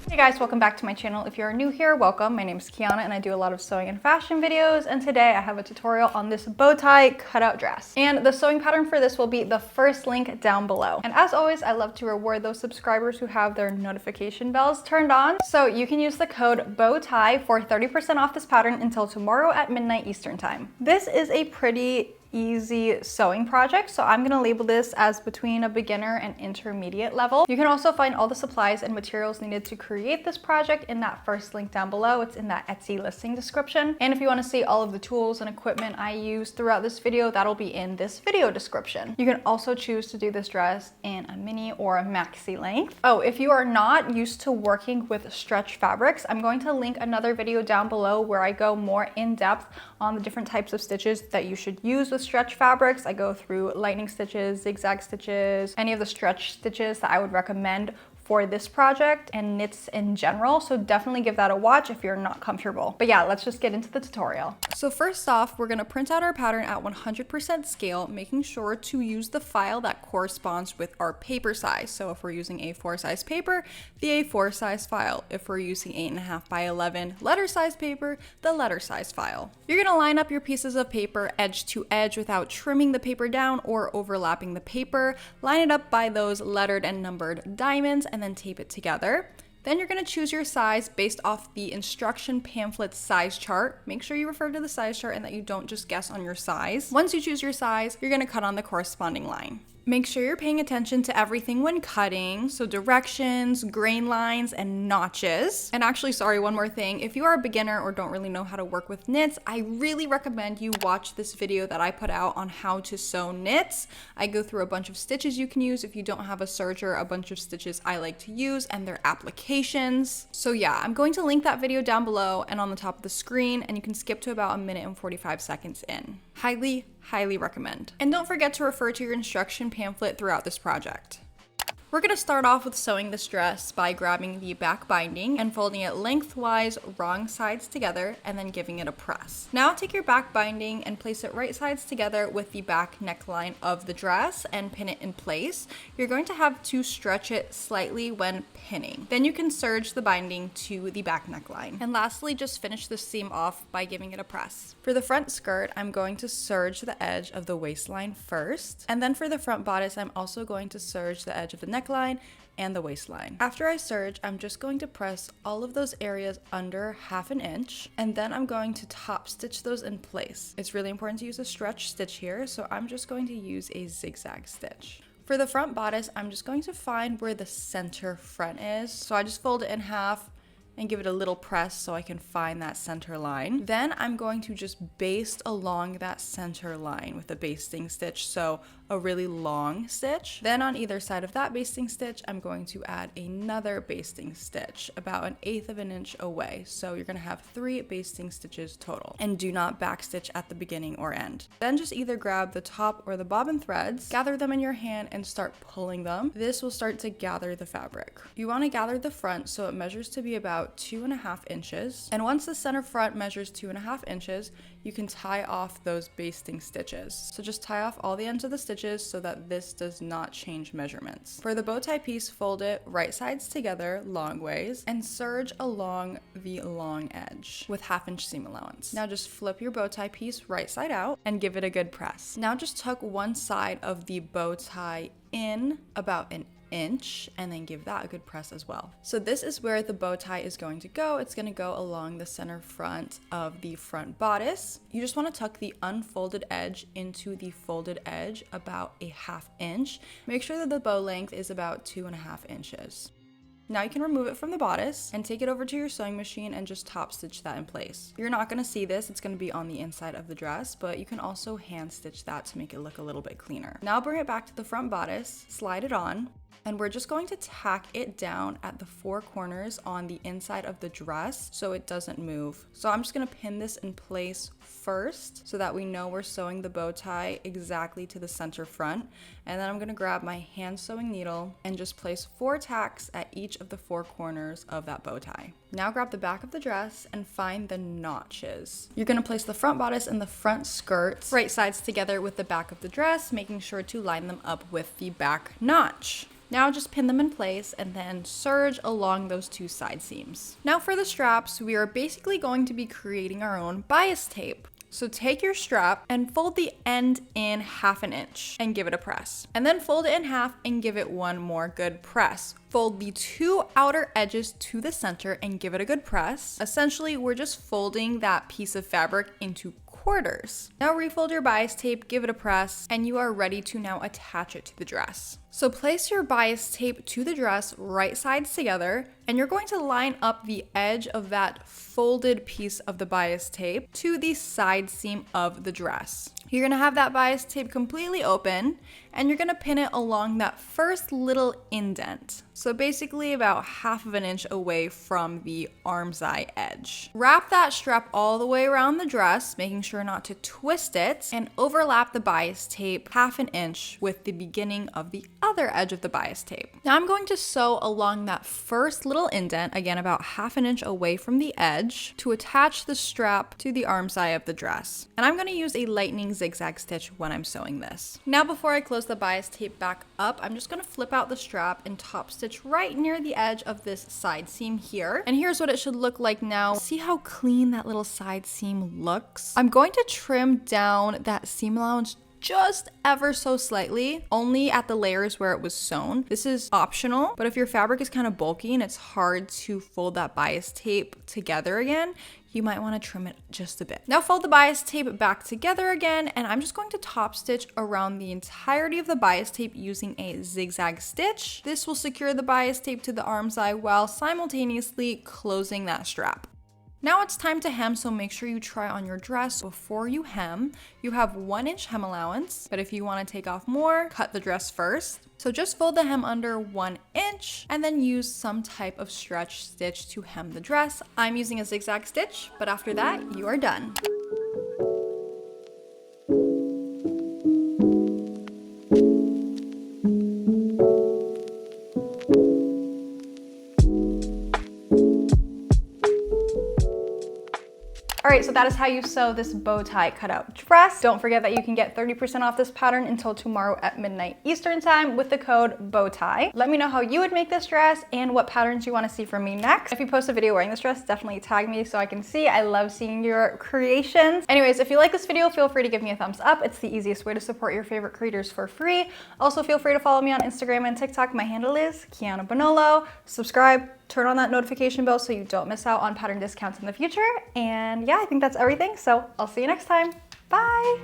Hey guys, welcome back to my channel. If you're new here, welcome. My name is Kiana and I do a lot of sewing and fashion videos, and today I have a tutorial on this bow tie cutout dress. And the sewing pattern for this will be the first link down below. And as always, I love to reward those subscribers who have their notification bells turned on. So you can use the code BOWTIE for 30% off this pattern until tomorrow at midnight Eastern time. This is a pretty easy sewing project, so I'm gonna label this as between a beginner and intermediate level. You can also find all the supplies and materials needed to create this project in that first link down below. It's in that Etsy listing description. And if you want to see all of the tools and equipment I use throughout this video, that'll be in this video description. You can also choose to do this dress in a mini or a maxi length. Oh, if you are not used to working with stretch fabrics, I'm going to link another video down below where I go more in depth on the different types of stitches that you should use with stretch fabrics. I go through lightning stitches, zigzag stitches, any of the stretch stitches that I would recommend for this project and knits in general, so definitely give that a watch if you're not comfortable. But yeah, let's just get into the tutorial. So first off, we're gonna print out our pattern at 100% scale, making sure to use the file that corresponds with our paper size. So if we're using A4 size paper, the A4 size file. If we're using 8.5 by 11 letter size paper, the letter size file. You're gonna line up your pieces of paper edge to edge without trimming the paper down or overlapping the paper. Line it up by those lettered and numbered diamonds and then tape it together. Then you're going to choose your size based off the instruction pamphlet size chart. Make sure you refer to the size chart and that you don't just guess on your size. Once you choose your size, you're going to cut on the corresponding line. Make sure you're paying attention to everything when cutting, so directions, grain lines, and notches. And actually, sorry, one more thing. If you are a beginner or don't really know how to work with knits, I really recommend you watch this video that I put out on how to sew knits. I go through a bunch of stitches you can use if you don't have a serger, a bunch of stitches I like to use, and their applications. So yeah, I'm going to link that video down below and on the top of the screen, and you can skip to about 1 minute and 45 seconds in. Highly recommend. And don't forget to refer to your instruction pamphlet throughout this project. We're going to start off with sewing this dress by grabbing the back binding and folding it lengthwise, wrong sides together, and then giving it a press. Now take your back binding and place it right sides together with the back neckline of the dress and pin it in place. You're going to have to stretch it slightly when pinning. Then you can serge the binding to the back neckline. And lastly, just finish the seam off by giving it a press. For the front skirt, I'm going to serge the edge of the waistline first. And then for the front bodice, I'm also going to serge the edge of the neckline and the waistline. After I serge, I'm just going to press all of those areas under 1/2 inch, and then I'm going to top stitch those in place. It's really important to use a stretch stitch here, so I'm just going to use a zigzag stitch. For the front bodice, I'm just going to find where the center front is. So I just fold it in half and give it a little press so I can find that center line. Then I'm going to just baste along that center line with a basting stitch, so a really long stitch. Then on either side of that basting stitch, I'm going to add another basting stitch about 1/8 inch away. So you're gonna have 3 basting stitches total. And do not backstitch at the beginning or end. Then just either grab the top or the bobbin threads, gather them in your hand and start pulling them. This will start to gather the fabric. You wanna gather the front so it measures to be about 2.5 inches. And once the center front measures 2.5 inches, you can tie off those basting stitches. So just tie off all the ends of the stitches so that this does not change measurements. For the bow tie piece, fold it right sides together long ways and serge along the long edge with 1/2 inch seam allowance. Now just flip your bow tie piece right side out and give it a good press. Now just tuck one side of the bow tie in about 1 inch and then give that a good press as well. So this is where the bow tie is going to go. It's going to go along the center front of the front bodice. You just want to tuck the unfolded edge into the folded edge about 1/2 inch. Make sure that the bow length is about 2.5 inches. Now you can remove it from the bodice and take it over to your sewing machine and just top stitch that in place. You're not going to see this, it's going to be on the inside of the dress, but you can also hand stitch that to make it look a little bit cleaner. Now bring it back to the front bodice, slide it on, And we're just going to tack it down at the 4 corners on the inside of the dress so it doesn't move. So I'm just gonna pin this in place first so that we know we're sewing the bow tie exactly to the center front. And then I'm gonna grab my hand sewing needle and just place 4 tacks at each of the 4 corners of that bow tie. Now grab the back of the dress and find the notches. You're gonna place the front bodice and the front skirts right sides together with the back of the dress, making sure to line them up with the back notch. Now just pin them in place and then serge along those 2 side seams. Now for the straps, we are basically going to be creating our own bias tape. So take your strap and fold the end in 1/2 inch and give it a press. And then fold it in half and give it one more good press. Fold the 2 outer edges to the center and give it a good press. Essentially, we're just folding that piece of fabric into quarters. Now refold your bias tape, give it a press, and you are ready to now attach it to the dress. So place your bias tape to the dress right sides together, and you're going to line up the edge of that folded piece of the bias tape to the side seam of the dress. You're gonna have that bias tape completely open, and you're gonna pin it along that first little indent. So basically about 1/2 inch away from the arm's eye edge. Wrap that strap all the way around the dress, making sure not to twist it, and overlap the bias tape 1/2 inch with the beginning of the other edge of the bias tape. Now I'm going to sew along that first little indent, again about 1/2 inch away from the edge, to attach the strap to the arm's eye of the dress. And I'm gonna use a lightning zigzag stitch when I'm sewing this. Now before I close the bias tape back up, I'm just gonna flip out the strap and top stitch right near the edge of this side seam here. And here's what it should look like now. See how clean that little side seam looks? I'm going to trim down that seam allowance just ever so slightly, only at the layers where it was sewn. This is optional, but if your fabric is kind of bulky and it's hard to fold that bias tape together again, you might want to trim it just a bit. Now fold the bias tape back together again, and I'm just going to top stitch around the entirety of the bias tape using a zigzag stitch. This will secure the bias tape to the arm's eye while simultaneously closing that strap. Now it's time to hem, so make sure you try on your dress before you hem. You have 1 inch hem allowance, but if you want to take off more, cut the dress first. So just fold the hem under 1 inch and then use some type of stretch stitch to hem the dress. I'm using a zigzag stitch, but after that, you are done. All right, so that is how you sew this bow tie cutout dress. Don't forget that you can get 30% off this pattern until tomorrow at midnight Eastern time with the code BOWTIE. Let me know how you would make this dress and what patterns you want to see from me next. If you post a video wearing this dress, definitely tag me so I can see. I love seeing your creations. Anyways, if you like this video, feel free to give me a thumbs up. It's the easiest way to support your favorite creators for free. Also, feel free to follow me on Instagram and TikTok. My handle is Kiana Bonollo. Subscribe, turn on that notification bell so you don't miss out on pattern discounts in the future. And yeah, I think that's everything. So I'll see you next time. Bye.